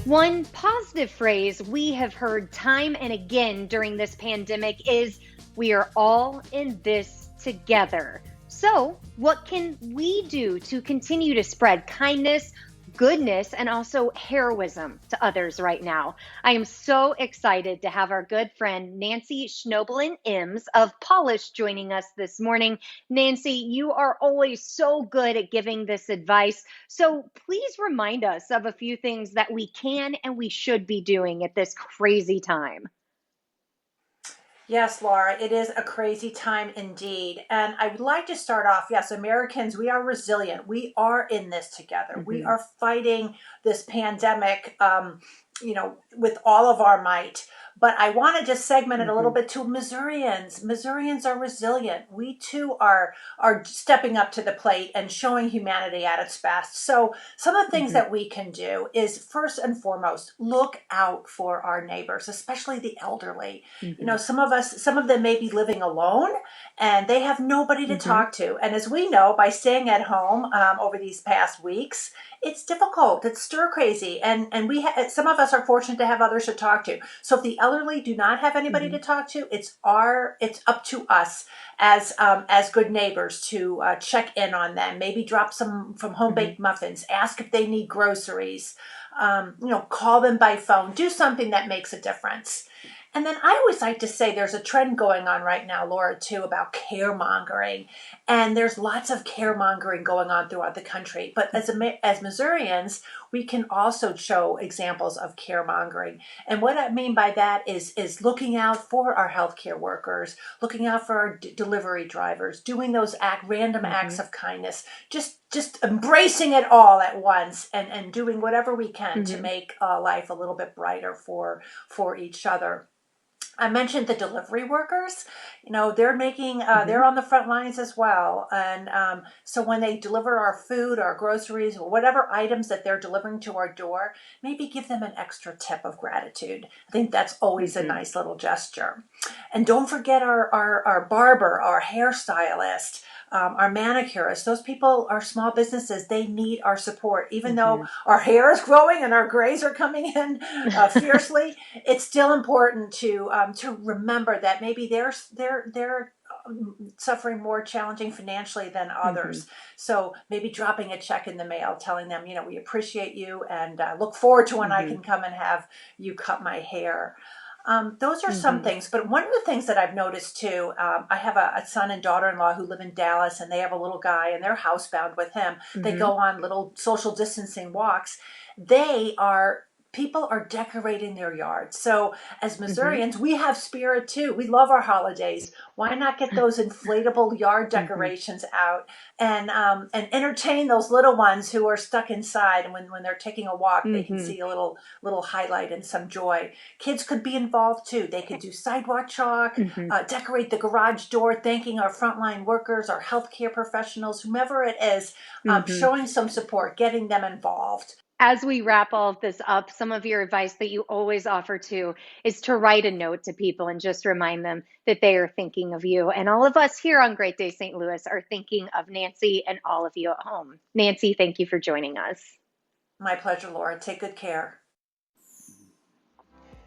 One positive phrase we have heard time and again during this pandemic is we are all in this together. So, what can we do to continue to spread kindness, goodness, and also heroism to others right now? I am so excited to have our good friend Nancy Schnobelin Imms of Polish joining us this morning. Nancy, you are always so good at giving this advice. So please remind us of a few things that we can and we should be doing at this crazy time. Yes, Laura, it is a crazy time indeed. And I would like to start off. Yes, Americans, we are resilient. We are in this together. We Hmm. are fighting this pandemic, with all of our might. But I want to just segment it a little Hmm. bit to Missourians. Missourians are resilient. We too are stepping up to the plate and showing humanity at its best. So some of the things Hmm. that we can do is first and foremost, look out for our neighbors, especially the elderly. Hmm. Some of them may be living alone and they have nobody to Hmm. talk to. And as we know, by staying at home over these past weeks, it's difficult. It's stir crazy, and some of us are fortunate to have others to talk to. So if the elderly do not have anybody Hmm. to talk to, it's up to us as good neighbors to check in on them. Maybe drop some from home Hmm. baked muffins. Ask if they need groceries. Call them by phone. Do something that makes a difference. And then I always like to say there's a trend going on right now, Laura, too, about caremongering. And there's lots of caremongering going on throughout the country. But as Missourians, we can also show examples of caremongering. And what I mean by that is looking out for our healthcare workers, looking out for our delivery drivers, doing those random Hmm. acts of kindness, just embracing it all at once and doing whatever we can to Hmm. make life a little bit brighter for each other. I mentioned the delivery workers. They're Hmm. on the front lines as well. And so when they deliver our food, our groceries, or whatever items that they're delivering to our door, maybe give them an extra tip of gratitude. I think that's always a Hmm. nice little gesture. And don't forget our barber, our hairstylist, our manicurist. Those people are small businesses. They need our support. Even though Hmm. our hair is growing and our grays are coming in fiercely, it's still important to remember that maybe they're suffering more challenging financially than Hmm. others. So maybe dropping a check in the mail, telling them, we appreciate you and look forward to when I Hmm. can come and have you cut my hair. Those are some Hmm. things, but one of the things that I've noticed too, I have a son and daughter-in-law who live in Dallas, and they have a little guy, and they're housebound with him. They Hmm. go on little social distancing walks. They are People are decorating their yards. So as Hmm. Missourians, we have spirit too. We love our holidays. Why not get those inflatable yard Hmm. decorations out and entertain those little ones who are stuck inside? And when they're taking a walk, they can Hmm. see a little highlight and some joy. Kids could be involved too. They could do sidewalk chalk, Hmm. decorate the garage door, thanking our frontline workers, our healthcare professionals, whomever it is, Hmm. showing some support, getting them involved. As we wrap all of this up, some of your advice that you always offer to is to write a note to people and just remind them that they are thinking of you. And all of us here on Great Day St. Louis are thinking of Nancy and all of you at home. Nancy, thank you for joining us. My pleasure, Laura. Take good care.